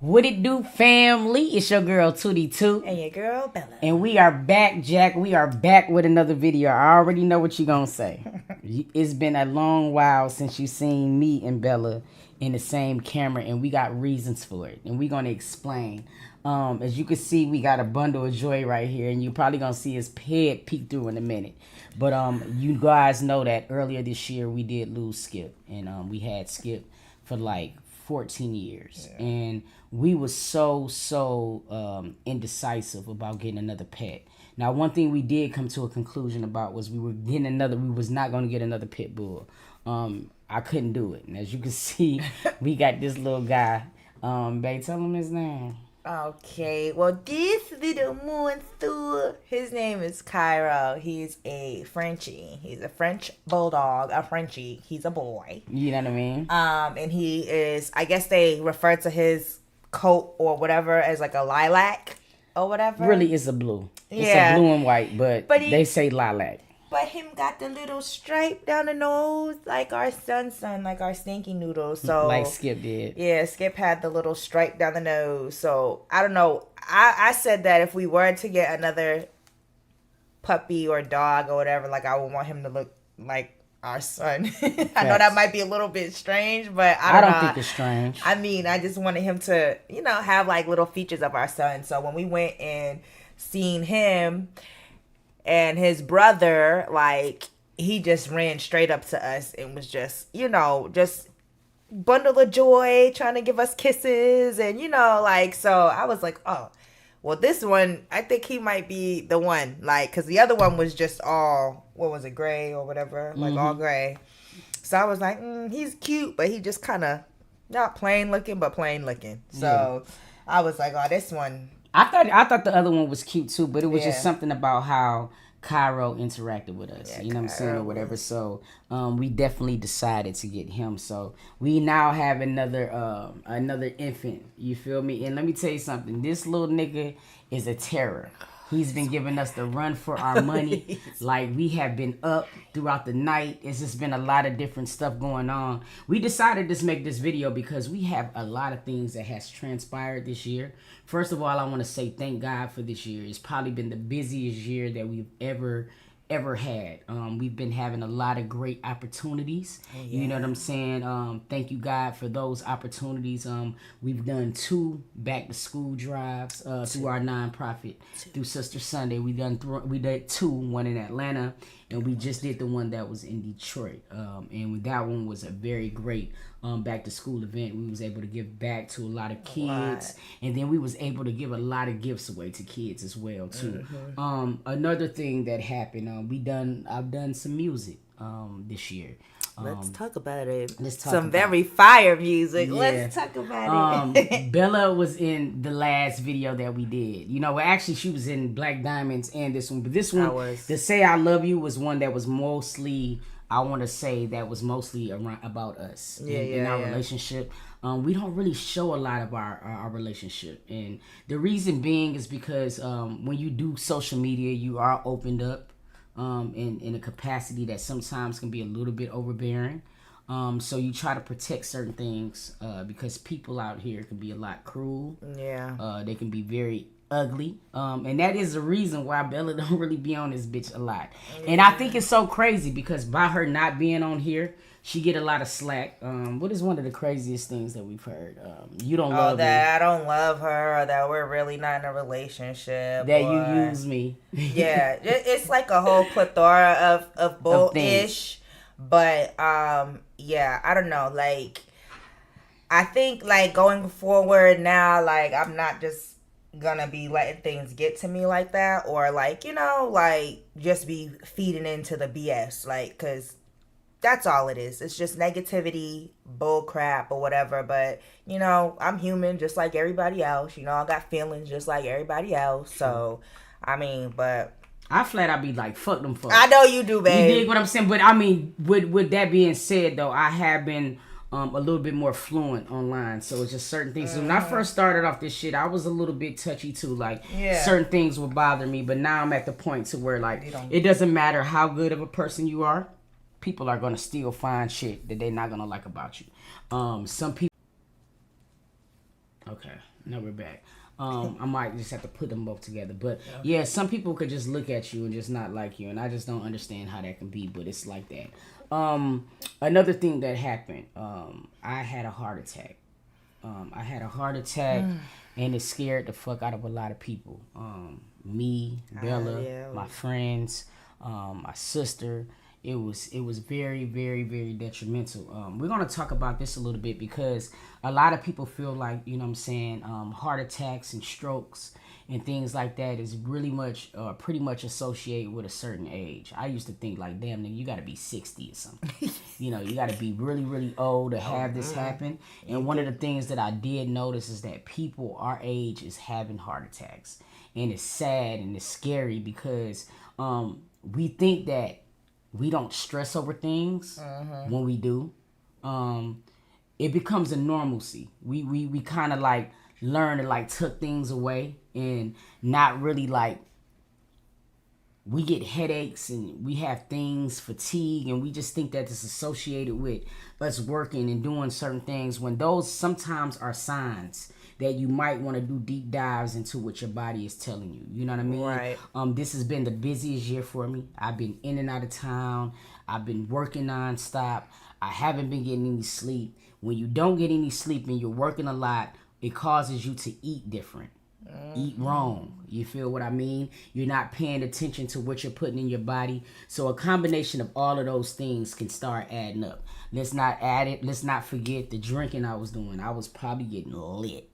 What it do, family? It's your girl TOOTIE Toot. And your girl Bella. And we are back, Jack. We are back with another video. I already know what you're going to say. It's been a long while since you seen me and Bella in the same camera, and we got reasons for it. And we're going to explain. As you can see, we got a bundle of joy right here, and you're probably going to see his head peek through in a minute. But you guys know that earlier this year, we did lose Skip. And we had Skip for like 14 years. Yeah. And we was so indecisive about getting another pet. Now, one thing we did come to a conclusion about was we was not going to get another pit bull. I couldn't do it. And as you can see, we got this little guy. Babe, tell him his name. Okay, well, this little monster, his name is Cairo. He's a Frenchie. He's a French bulldog, a Frenchie. He's a boy. You know what I mean? And he is, I guess they refer to his coat or whatever as like a lilac or whatever. Really, it's a blue. Yeah. It's a blue and white, but they say lilac. But him got the little stripe down the nose like our son, like our stinky noodle. So like Skip did. Yeah, Skip had the little stripe down the nose. So I don't know. I said that if we were to get another puppy or dog or whatever, like I would want him to look like our son. I know that might be a little bit strange, but I don't think it's strange. I mean, I just wanted him to, have like little features of our son. So when we went and seen him and his brother, like, he just ran straight up to us and was just, just bundle of joy, trying to give us kisses. And, so I was like, oh, well, this one, I think he might be the one. Like, because the other one was just all, what was it, gray or whatever? Like, all gray. So I was like, he's cute, but he just kind of not plain looking, but plain looking. So I was like, oh, this one. I thought the other one was cute too, but it was just something about how Cairo interacted with us. You know what I'm saying, or whatever. So we definitely decided to get him. So we now have another infant. You feel me? And let me tell you something. This little nigga is a terror. He's been giving us the run for our money. Like, we have been up throughout the night. It's just been a lot of different stuff going on. We decided to make this video because we have a lot of things that has transpired this year. First of all, I want to say thank God for this year. It's probably been the busiest year that we've ever had. We've been having a lot of great opportunities. You know what I'm saying? Thank you, God, for those opportunities. We've done 2 back to school drives through our nonprofit through Sister Sunday. We did 2, one in Atlanta, and we just did the one that was in Detroit. And that one was a very great back to school event. We was able to give back to a lot of kids, and then we was able to give a lot of gifts away to kids as well too. Another thing that happened, I've done some music this year. Let's talk about it. Some very fire music. Yeah. Let's talk about it. Bella was in the last video that we did. Actually, she was in Black Diamonds and this one. But this one, the Say I Love You, was one that was mostly, I want to say, that was mostly about us in our relationship. We don't really show a lot of our relationship. And the reason being is because when you do social media, you are opened up. In a capacity that sometimes can be a little bit overbearing. So you try to protect certain things because people out here can be a lot cruel. Yeah. They can be very ugly. And that is the reason why Bella don't really be on this bitch a lot. And I think it's so crazy because by her not being on here, she get a lot of slack. What is one of the craziest things that we've heard? You don't love me. That I don't love her, or that we're really not in a relationship. That you use me. Yeah, it's like a whole plethora of bull-ish. But, yeah, I don't know. Like, I think, like, going forward now, like, I'm not just gonna be letting things get to me like that. Or, like, like, just be feeding into the BS. Like, because that's all it is. It's just negativity, bull crap, or whatever. But, I'm human just like everybody else. I got feelings just like everybody else. So, I mean, but I flat out be like, fuck them fuck. I know you do, babe. You dig what I'm saying? But, I mean, with that being said, though, I have been a little bit more fluent online. So, it's just certain things. So when I first started off this shit, I was a little bit touchy, too. Like, certain things would bother me. But now I'm at the point to where, like, it doesn't matter how good of a person you are. People are going to still find shit that they're not going to like about you. Some people Okay, now we're back. I might just have to put them both together. But yeah, some people could just look at you and just not like you, and I just don't understand how that can be, but it's like that. Another thing that happened, I had a heart attack. I had a heart attack, and it scared the fuck out of a lot of people. Me, Bella, my friends, my sister. It was very, very, very detrimental. We're gonna talk about this a little bit because a lot of people feel like, you know what I'm saying, heart attacks and strokes and things like that is really much pretty much associated with a certain age. I used to think like, damn nigga, you gotta be 60 or something. You gotta be really, really old to have this happen. And one of the things that I did notice is that people our age is having heart attacks. And it's sad and it's scary because we think that we don't stress over things when we do. It becomes a normalcy. We kind of like learn to like tuck things away and not really like, we get headaches and we have things, fatigue, and we just think that it's associated with us working and doing certain things when those sometimes are signs that you might want to do deep dives into what your body is telling you. You know what I mean? Right. This has been the busiest year for me. I've been in and out of town. I've been working nonstop. I haven't been getting any sleep. When you don't get any sleep and you're working a lot, it causes you to eat different. Eat wrong. You feel what I mean? You're not paying attention to what you're putting in your body. So a combination of all of those things can start adding up. Let's not forget the drinking I was doing. I was probably getting lit.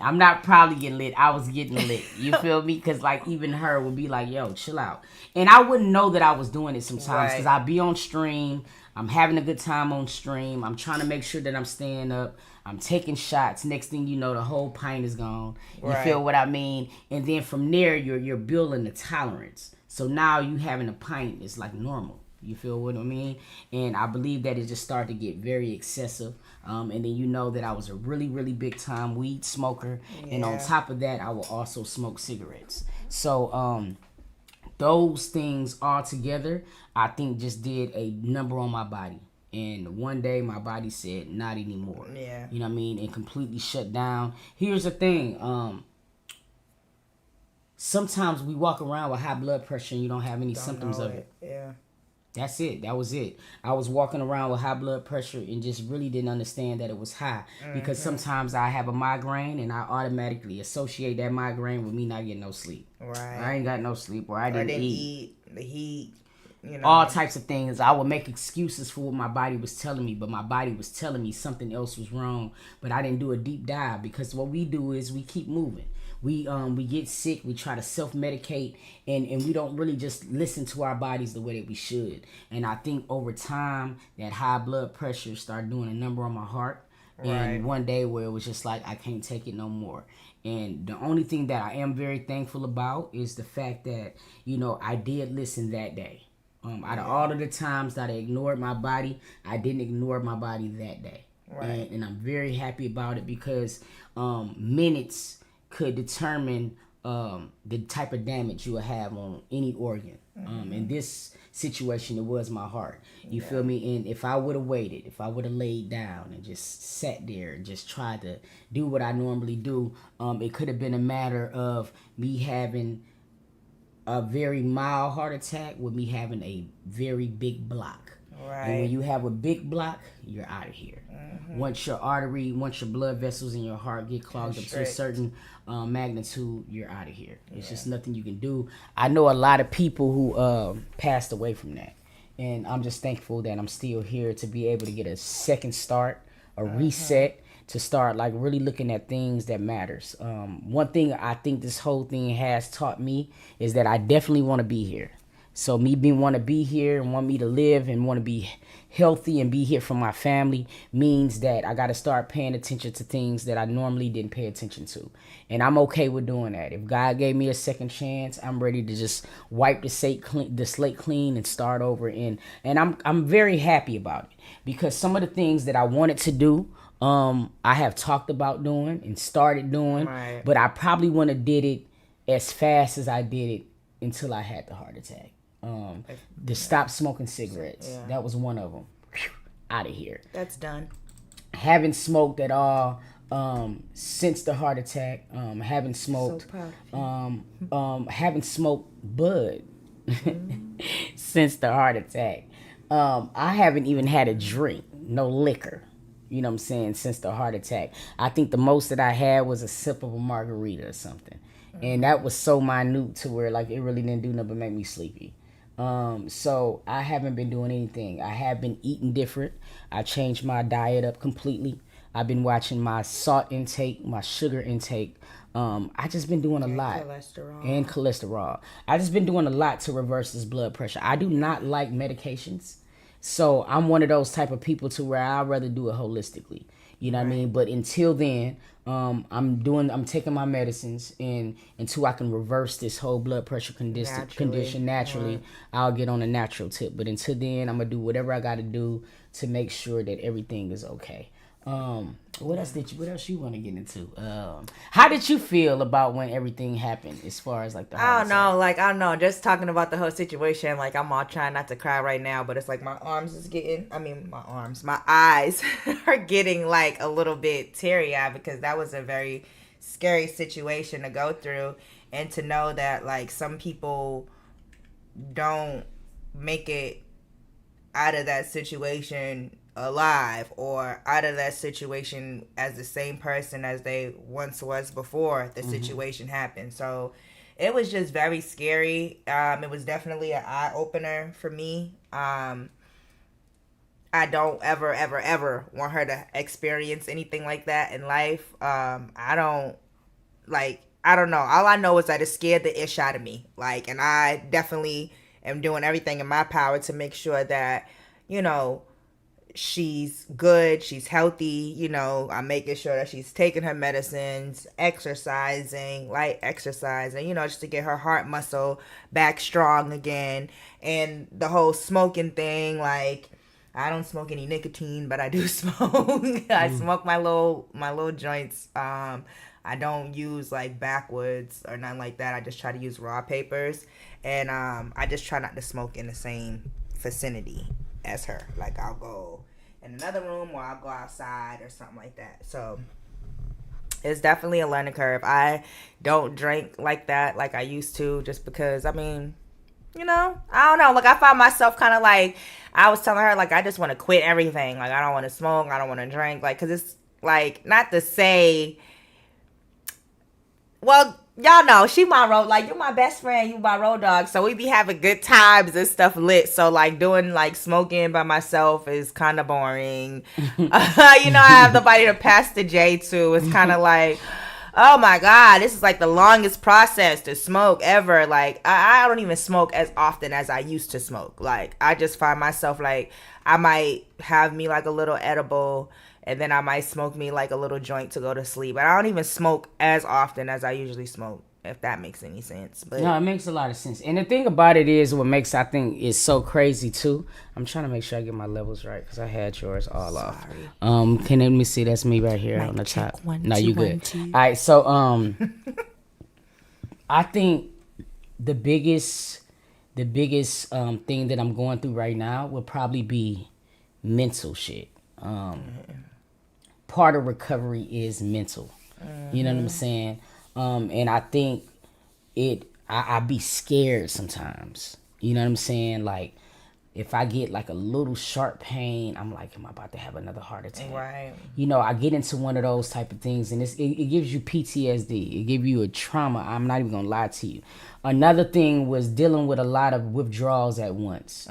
I'm not probably getting lit. I was getting lit. You feel me? Because like even her would be like, yo, chill out. And I wouldn't know that I was doing it sometimes because I'd be on stream. I'm having a good time on stream. I'm trying to make sure that I'm staying up. I'm taking shots. Next thing you know, the whole pint is gone. You feel what I mean? And then from there, you're building the tolerance. So now you having a pint is like normal. You feel what I mean? And I believe that it just started to get very excessive. And then you know that I was a really, really big time weed smoker. Yeah. And on top of that, I will also smoke cigarettes. So those things all together, I think just did a number on my body. And one day my body said, not anymore. Yeah. You know what I mean? And completely shut down. Here's the thing. Sometimes we walk around with high blood pressure and you don't have any symptoms of it. Yeah. That's it. That was it. I was walking around with high blood pressure and just really didn't understand that it was high. Because sometimes I have a migraine and I automatically associate that migraine with me not getting no sleep. Right. I ain't got no sleep or I didn't eat. The heat. You know. All types of things. I would make excuses for what my body was telling me, but my body was telling me something else was wrong. But I didn't do a deep dive because what we do is we keep moving. We get sick, we try to self-medicate, and we don't really just listen to our bodies the way that we should. And I think over time, that high blood pressure started doing a number on my heart. Right. And one day where it was just like, I can't take it no more. And the only thing that I am very thankful about is the fact that, I did listen that day. Out of all of the times that I ignored my body, I didn't ignore my body that day. Right. And I'm very happy about it because minutes could determine the type of damage you will have on any organ. In this situation, it was my heart. You feel me? And if I would have waited, if I would have laid down and just sat there and just tried to do what I normally do, it could have been a matter of me having a very mild heart attack with me having a very big block. Right. And when you have a big block, you're out of here. Once your blood vessels in your heart get clogged up to a certain magnitude, you're out of here. It's just nothing you can do. I know a lot of people who passed away from that. And I'm just thankful that I'm still here to be able to get a second start, a reset, to start like really looking at things that matters. One thing I think this whole thing has taught me is that I definitely want to be here. So me want to be here and want me to live and want to be healthy and be here for my family means that I got to start paying attention to things that I normally didn't pay attention to. And I'm okay with doing that. If God gave me a second chance, I'm ready to just wipe the slate clean and start over. And I'm very happy about it because some of the things that I wanted to do, I have talked about doing and started doing, but I probably wouldn't have did it as fast as I did it until I had the heart attack. To stop smoking cigarettes. Yeah. That was one of them. Out of here. That's done. Haven't smoked at all since the heart attack. Haven't smoked. Haven't smoked bud since the heart attack. I haven't even had a drink, no liquor. You know what I'm saying? Since the heart attack, I think the most that I had was a sip of a margarita or something, and that was so minute to where like it really didn't do nothing but make me sleepy. So I haven't been doing anything. I have been eating different. I changed my diet up completely. I've been watching my salt intake, my sugar intake. I just been doing a lot. And cholesterol. I just been doing a lot to reverse this blood pressure. I do not like medications. So I'm one of those type of people to where I'd rather do it holistically. You know what I mean? But until then, I'm taking my medicines, and until I can reverse this whole blood pressure condition naturally, I'll get on a natural tip. But until then, I'm gonna do whatever I gotta do to make sure that everything is okay. What else you want to get into? How did you feel about when everything happened as far as like the I don't know, just talking about the whole situation, like I'm all trying not to cry right now, but it's like my eyes are getting like a little bit teary-eyed because that was a very scary situation to go through, and to know that like some people don't make it out of that situation alive, or out of that situation as the same person as they once was before the situation happened. So it was just very scary. It was definitely an eye-opener for me. I don't ever want her to experience anything like that in life. I don't know. All I know is that it scared the ish out of me. Like, and I definitely am doing everything in my power to make sure that, you know, she's good, she's healthy. You know, I'm making sure that she's taking her medicines, exercising, light exercising, you know, just to get her heart muscle back strong again. And the whole smoking thing, like, I don't smoke any nicotine, but I do smoke. I smoke my little joints. I don't use like backwoods or nothing like that. I just try to use raw papers, and I just try not to smoke in the same vicinity as her. Like, I'll go in another room, or I'll go outside or something like that. So it's definitely a learning curve. I don't drink like that like I used to, just because, I mean, you know, I don't know. Like, I find myself kind of like, I was telling her, like, I just want to quit everything. Like, I don't want to smoke. I don't want to drink. Like, because it's like, not to say, well, y'all know, she my road, like, you're my best friend, you my road dog, so we be having good times and stuff lit. So, like, doing, like, smoking by myself is kind of boring. You know, I have nobody to pass the J to. It's kind of like, oh my God, this is like the longest process to smoke ever. Like, I don't even smoke as often as I used to smoke. Like, I just find myself, like, I might have me like a little edible, and then I might smoke me like a little joint to go to sleep. But I don't even smoke as often as I usually smoke, if that makes any sense. But no, it makes a lot of sense. And the thing about it is, what makes, I think, is so crazy too. I'm trying to make sure I get my levels right, because I had yours all off. Can let me see? That's me right here on the top. No, you good. All right, so I think the biggest thing that I'm going through right now will probably be mental shit. Part of recovery is mental. You know what I'm saying? And I think I be scared sometimes. You know what I'm saying? Like, if I get like a little sharp pain, I'm like, am I about to have another heart attack? Right. You know, I get into one of those type of things, and it gives you PTSD. It gives you a trauma. I'm not even gonna lie to you. Another thing was dealing with a lot of withdrawals at once.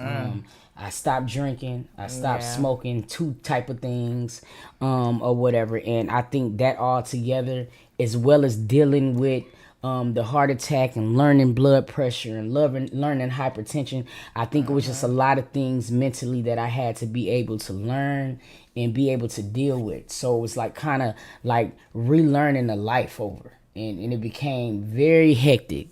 I stopped drinking, I stopped smoking, two type of things, or whatever. And I think that all together, as well as dealing with the heart attack and learning blood pressure and learning hypertension, I think it was just a lot of things mentally that I had to be able to learn and be able to deal with. So it was like kind of like relearning a life over, and it became very hectic.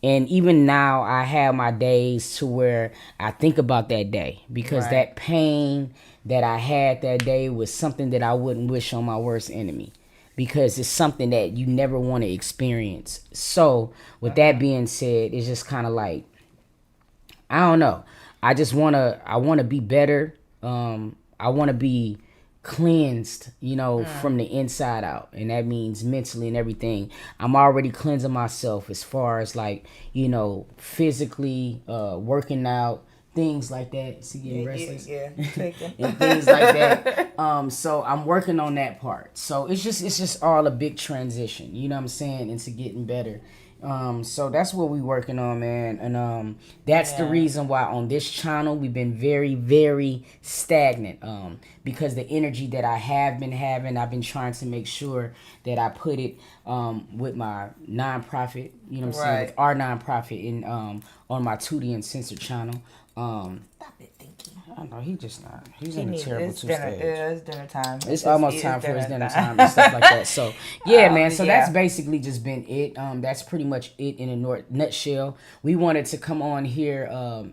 And even now, I have my days to where I think about that day, because that pain that I had that day was something that I wouldn't wish on my worst enemy, because it's something that you never want to experience. So with that being said, it's just kind of like, I don't know. I want to be better. I want to be cleansed, you know, from the inside out, and that means mentally and everything. I'm already cleansing myself as far as like, you know, physically, working out, things like that. See, getting restless, and things like that. So I'm working on that part. So it's just all a big transition. You know what I'm saying? Into getting better. So that's what we working on, man. And that's the reason why on this channel we've been very, very stagnant. Because the energy that I have been having, I've been trying to make sure that I put it with my nonprofit, you know what I'm saying, with our nonprofit in on my TOOTIE Uncensored channel. Stop it, Dinky. I know he's just not. He's in a terrible two stage. It's dinner time. It's almost time for his dinner time and stuff like that. So yeah, man. So that's basically just been it. That's pretty much it in a nutshell. We wanted to come on here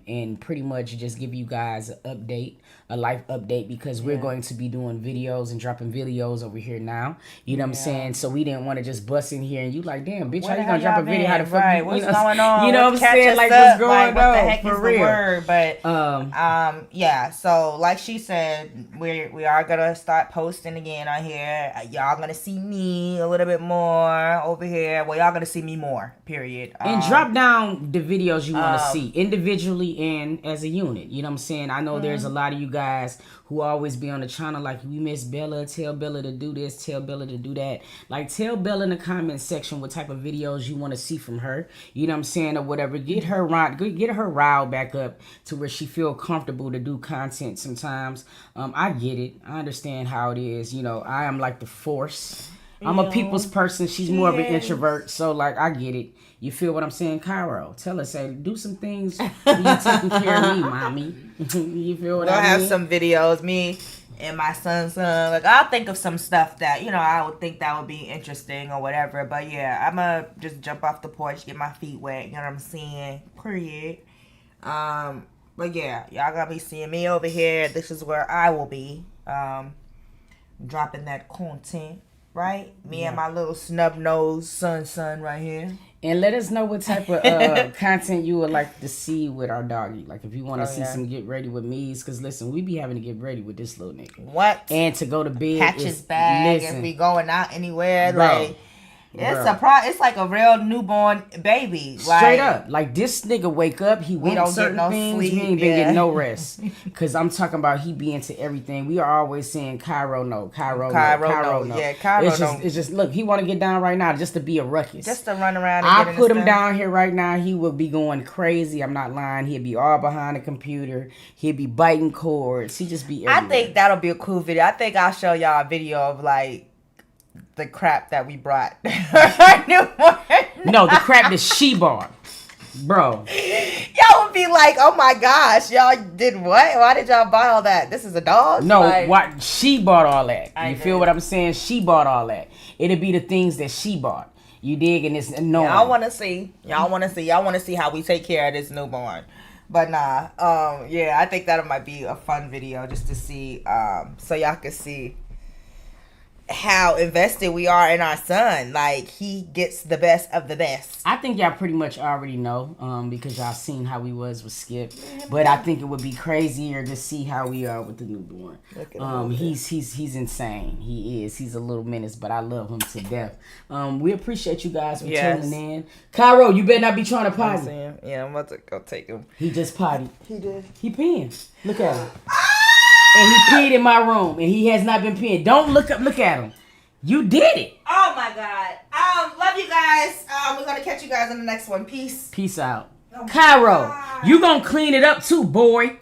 and pretty much just give you guys an update, a life update, because we're going to be doing videos and dropping videos over here now. You know what I'm saying? So we didn't want to just bust in here and you like, damn, bitch, how you gonna drop a video? How the fuck you, what's going on? You know what I'm saying? Like, what's going on? What the heck is for real? The word? But yeah. So like she said, we are gonna start posting again on here. Y'all gonna see me a little bit more over here. Well, y'all gonna see me more. Period. And drop down the videos you want to see individually and as a unit. You know what I'm saying? I know there's a lot of you guys who always be on the channel like, we miss Bella, tell Bella to do this, tell Bella to do that. Like, tell Bella in the comment section what type of videos you want to see from her. You know what I'm saying? Or whatever. Get her riled back up to where she feel comfortable to do content sometimes. I get it. I understand how it is. You know, I am like the force. I'm a people's person. She's more of an introvert. So, like, I get it. You feel what I'm saying, Cairo? Tell her, say, do some things for you taking care of me, mommy. You feel what I mean? We'll have some videos, me and my son's son. Like, I'll think of some stuff that, you know, I would think that would be interesting or whatever. But, yeah, I'm going to just jump off the porch, get my feet wet. You know what I'm saying? Period. But, yeah, y'all going to be seeing me over here. This is where I will be dropping that content. Right? Me and my little snub-nosed son right here. And let us know what type of content you would like to see with our doggy. Like, if you want to see some get ready with me's. Because, listen, we be having to get ready with this little nigga. What? And to go to bed. Patch his bag and be going out anywhere. Bro, like, it's like a real newborn baby. Straight up. Like, this nigga wake up, he wants certain things. Sleep. We ain't been getting no rest. Because I'm talking about he be into everything. We are always saying Cairo no. Yeah, Cairo no. It's just, look, he want to get down right now just to be a ruckus. Just to run around and I put him down here right now. He will be going crazy. I'm not lying. He'll be all behind the computer. He'll be biting cords. He just be everywhere. I think that'll be a cool video. I think I'll show y'all a video of, like, the crap that we brought. No, the crap that she bought. Bro. Y'all would be like, oh my gosh, y'all did what? Why did y'all buy all that? This is a dog? No, what she bought all that. You feel what I'm saying? She bought all that. It'll be the things that she bought. You dig? And it's no. Y'all want to see. Y'all want to see how we take care of this newborn. But nah, yeah, I think that might be a fun video just to see, so y'all can see how invested we are in our son. Like, he gets the best of the best. I think y'all pretty much already know, because y'all seen how we was with Skip. But I think it would be crazier to see how we are with the newborn. He's insane. He is. He's a little menace, but I love him to death. We appreciate you guys for tuning in. Cairo, you better not be trying to potty. Yeah, I'm about to go take him. He just potty. He did. He peeing. Look at him. And he peed in my room, and he has not been peeing. Don't look at him. You did it. Oh my God. Love you guys. We're gonna catch you guys in the next one. Peace. Peace out. Cairo, you gonna clean it up too, boy.